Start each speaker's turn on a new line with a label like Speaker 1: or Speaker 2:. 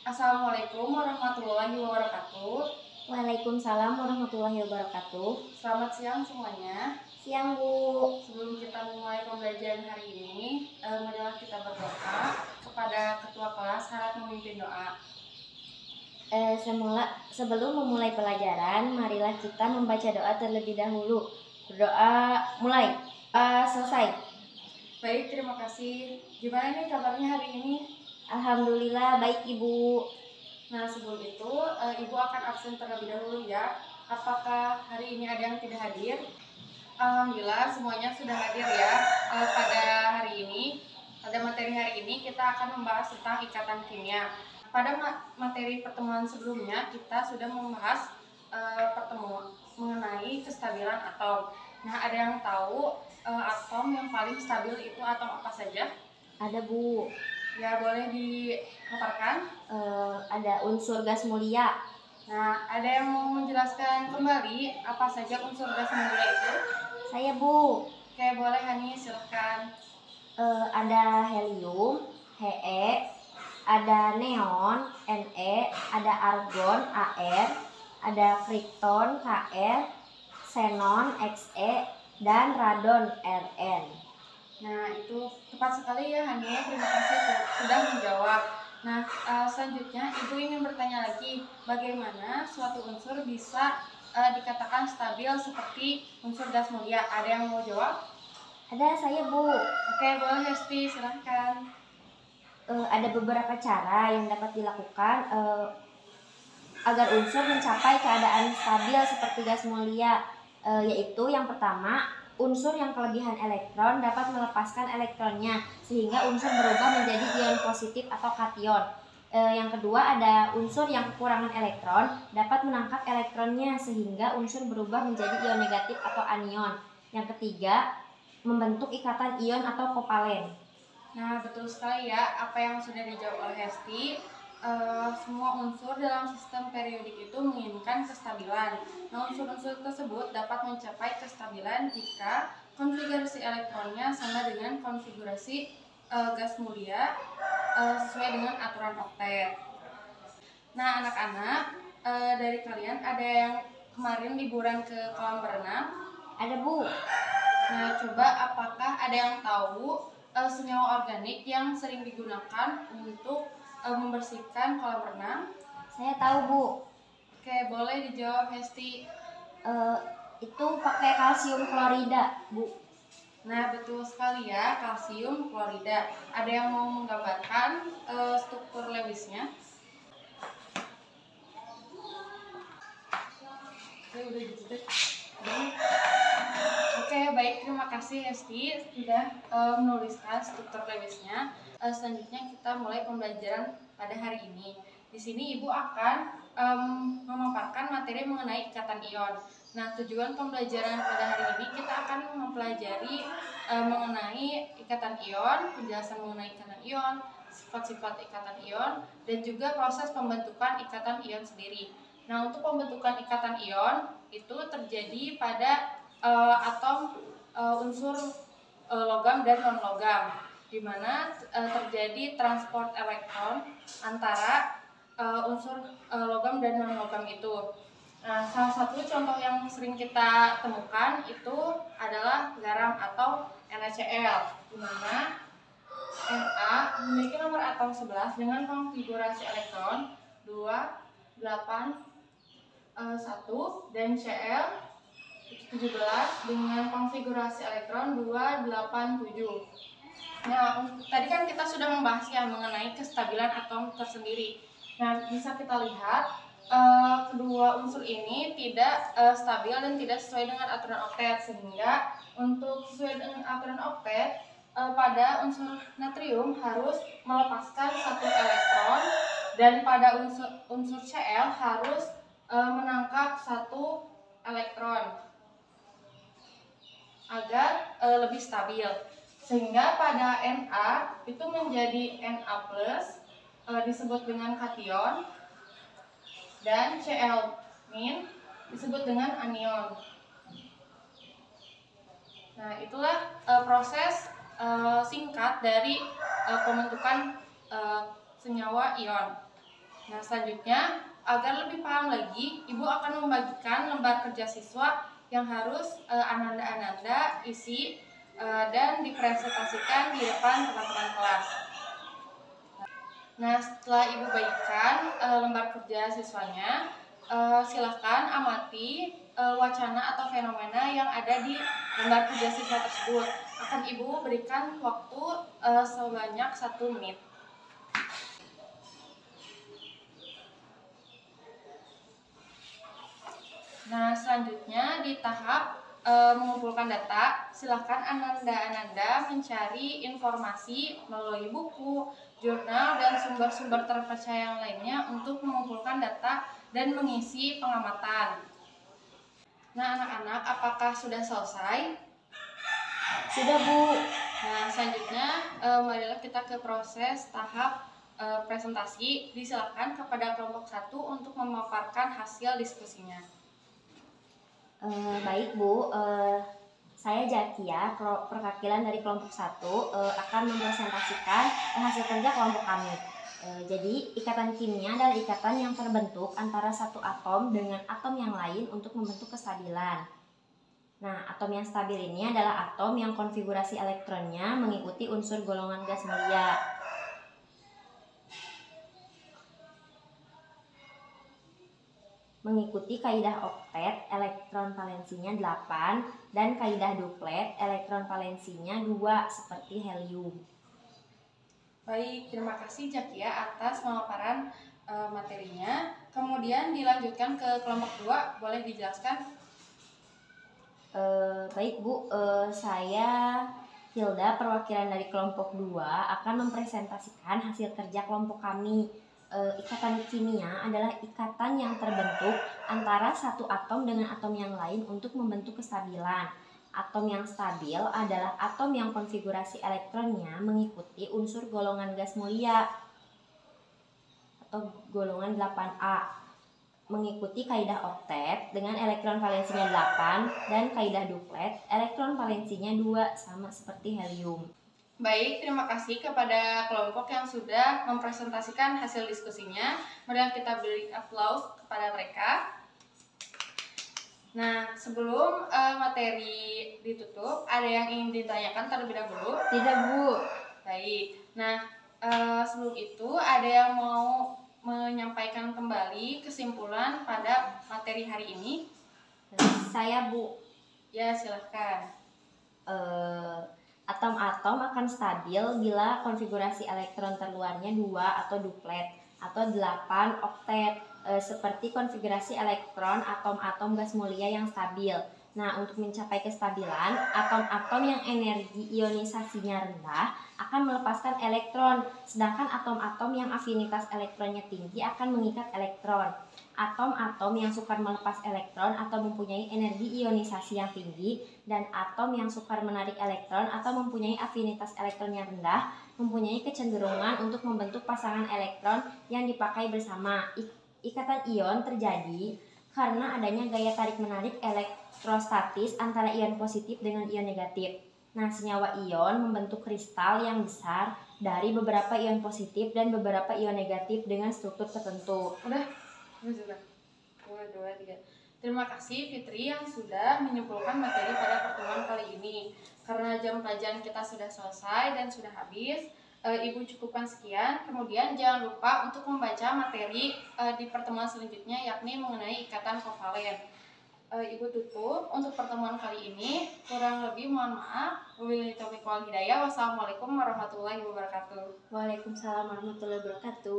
Speaker 1: Assalamualaikum warahmatullahi wabarakatuh.
Speaker 2: Waalaikumsalam warahmatullahi wabarakatuh.
Speaker 1: Selamat siang semuanya.
Speaker 2: Siang, Bu.
Speaker 1: Sebelum kita memulai pembelajaran hari ini, marilah kita berdoa kepada ketua kelas harap memimpin doa.
Speaker 2: Sebelum memulai pelajaran, marilah kita membaca doa terlebih dahulu. Berdoa mulai. Selesai.
Speaker 1: Baik, terima kasih. Gimana nih kabarnya hari ini?
Speaker 2: Alhamdulillah baik, Ibu.
Speaker 1: Nah, sebelum itu, Ibu akan absen terlebih dahulu ya. Apakah hari ini ada yang tidak hadir? Alhamdulillah semuanya sudah hadir ya. Pada hari ini, pada materi hari ini kita akan membahas tentang ikatan kimia. Pada materi pertemuan sebelumnya kita sudah membahas pertemuan mengenai kestabilan atom. Nah, ada yang tahu atom yang paling stabil itu atom apa saja?
Speaker 2: Ada, Bu.
Speaker 1: Ya, boleh dipaparkan.
Speaker 2: Ada unsur gas mulia.
Speaker 1: Nah, ada yang mau menjelaskan kembali apa saja unsur gas mulia itu?
Speaker 2: Saya, Bu.
Speaker 1: Oke, boleh Hani, silahkan.
Speaker 2: Ada helium, He, ada neon, Ne, ada argon, Ar, ada kripton, Kr, xenon, Xe, dan radon, Rn.
Speaker 1: Nah, itu tepat sekali ya Hani, terima kasih sudah menjawab. Nah, selanjutnya Ibu ingin bertanya lagi, bagaimana suatu unsur bisa dikatakan stabil seperti unsur gas mulia? Ada yang mau jawab?
Speaker 2: Ada, saya, Bu.
Speaker 1: Oke, boleh Hesti, silahkan.
Speaker 2: Ada beberapa cara yang dapat dilakukan agar unsur mencapai keadaan stabil seperti gas mulia, yaitu yang pertama, unsur yang kelebihan elektron dapat melepaskan elektronnya sehingga unsur berubah menjadi ion positif atau kation. Yang kedua, ada unsur yang kekurangan elektron dapat menangkap elektronnya sehingga unsur berubah menjadi ion negatif atau anion. Yang ketiga, membentuk ikatan ion atau kovalen.
Speaker 1: Nah, betul sekali ya apa yang sudah dijawab oleh Hesti. Semua unsur dalam sistem periodik itu menginginkan kestabilan. Nah, unsur-unsur tersebut dapat mencapai kestabilan jika konfigurasi elektronnya sama dengan konfigurasi gas mulia sesuai dengan aturan oktet. Nah, anak-anak, dari kalian ada yang kemarin liburan ke kolam berenang?
Speaker 2: Ada, Bu.
Speaker 1: Nah, coba apakah ada yang tahu senyawa organik yang sering digunakan untuk membersihkan kolam renang?
Speaker 2: Saya tahu, Bu.
Speaker 1: Oke, boleh dijawab Hesti.
Speaker 2: Itu pakai kalsium klorida, Bu.
Speaker 1: Nah, betul sekali ya, kalsium klorida. Ada yang mau menggambarkan struktur Lewisnya? Oke, baik, terima kasih Hesti sudah menuliskan struktur Lewisnya. Selanjutnya kita mulai pembelajaran pada hari ini. Di sini Ibu akan memaparkan materi mengenai ikatan ion. Nah, tujuan pembelajaran pada hari ini kita akan mempelajari mengenai ikatan ion, penjelasan mengenai ikatan ion, sifat-sifat ikatan ion, dan juga proses pembentukan ikatan ion sendiri. Nah, untuk pembentukan ikatan ion itu terjadi pada atom unsur logam dan non-logam, di mana terjadi transport elektron antara unsur logam dan non-logam itu. Nah, salah satu contoh yang sering kita temukan itu adalah garam atau NaCl, di mana Na memiliki nomor atom 11 dengan konfigurasi elektron 2, 8, 1 dan Cl 17 dengan konfigurasi elektron 2, 8, 7. Nah, tadi kan kita sudah membahas ya mengenai kestabilan atom tersendiri. Nah, bisa kita lihat kedua unsur ini tidak stabil dan tidak sesuai dengan aturan oktet, sehingga untuk sesuai dengan aturan oktet pada unsur natrium harus melepaskan satu elektron dan pada unsur Cl harus menangkap satu elektron agar lebih stabil, sehingga pada Na itu menjadi Na+, disebut dengan kation, dan Cl- disebut dengan anion. Nah, itulah proses singkat dari pembentukan senyawa ion. Nah, selanjutnya, agar lebih paham lagi, Ibu akan membagikan lembar kerja siswa yang harus Ananda isi dan dipresentasikan di depan teman-teman kelas. Nah, setelah Ibu bagikan lembar kerja siswanya, silahkan amati wacana atau fenomena yang ada di lembar kerja siswa tersebut. Akan Ibu berikan waktu sebanyak 1 menit. Nah, selanjutnya di tahap mengumpulkan data, silakan Ananda mencari informasi melalui buku, jurnal, dan sumber-sumber terpercaya yang lainnya untuk mengumpulkan data dan mengisi pengamatan. Nah, anak-anak, apakah sudah selesai?
Speaker 2: Sudah, Bu.
Speaker 1: Nah, selanjutnya marilah kita ke proses tahap presentasi. Disilakan kepada kelompok 1 untuk memaparkan hasil diskusinya.
Speaker 2: Baik, Bu. Saya Jakia, perwakilan dari kelompok 1 akan mempresentasikan hasil kerja kelompok kami. Jadi, ikatan kimia adalah ikatan yang terbentuk antara satu atom dengan atom yang lain untuk membentuk kestabilan. Nah, atom yang stabil ini adalah atom yang konfigurasi elektronnya mengikuti unsur golongan gas mulia. Mengikuti kaidah oktet, elektron valensinya 8, dan kaidah duplet, elektron valensinya 2, seperti helium.
Speaker 1: Baik, terima kasih Jakia atas pemaparan materinya. Kemudian dilanjutkan ke kelompok 2, boleh dijelaskan?
Speaker 2: Baik, Bu. Saya Hilda, perwakilan dari kelompok 2, akan mempresentasikan hasil kerja kelompok kami. Ikatan kimia adalah ikatan yang terbentuk antara satu atom dengan atom yang lain untuk membentuk kestabilan. Atom yang stabil adalah atom yang konfigurasi elektronnya mengikuti unsur golongan gas mulia atau golongan 8A. Mengikuti kaidah oktet dengan elektron valensinya 8 dan kaidah duplet, elektron valensinya 2, sama seperti helium.
Speaker 1: Baik, terima kasih kepada kelompok yang sudah mempresentasikan hasil diskusinya. Mari kita beri aplaus kepada mereka. Nah, sebelum materi ditutup, ada yang ingin ditanyakan terlebih dahulu?
Speaker 2: Tidak, Bu.
Speaker 1: Baik. Nah, sebelum itu ada yang mau menyampaikan kembali kesimpulan pada materi hari ini?
Speaker 2: Saya, Bu.
Speaker 1: Ya, silahkan.
Speaker 2: Atom-atom akan stabil bila konfigurasi elektron terluarnya 2 atau duplet atau 8 oktet, seperti konfigurasi elektron atom-atom gas mulia yang stabil. Nah, untuk mencapai kestabilan, atom-atom yang energi ionisasinya rendah akan melepaskan elektron, sedangkan atom-atom yang afinitas elektronnya tinggi akan mengikat elektron. Atom-atom yang sukar melepas elektron atau mempunyai energi ionisasi yang tinggi dan atom yang sukar menarik elektron atau mempunyai afinitas elektron yang rendah mempunyai kecenderungan untuk membentuk pasangan elektron yang dipakai bersama. Ikatan ion terjadi karena adanya gaya tarik-menarik elektrostatis antara ion positif dengan ion negatif. Nah, senyawa ion membentuk kristal yang besar dari beberapa ion positif dan beberapa ion negatif dengan struktur tertentu.
Speaker 1: Udah? Sudah. 1, 2, 3. Terima kasih Fitri yang sudah menyimpulkan materi pada pertemuan kali ini. Karena jam pelajaran kita sudah selesai dan sudah habis, Ibu cukupkan sekian. Kemudian jangan lupa untuk membaca materi di pertemuan selanjutnya, yakni mengenai ikatan kovalen. Ibu tutup untuk pertemuan kali ini. Kurang lebih mohon maaf. Wabillahi taufiq wal hidayah. Wassalamualaikum warahmatullahi wabarakatuh.
Speaker 2: Waalaikumsalam warahmatullahi wabarakatuh.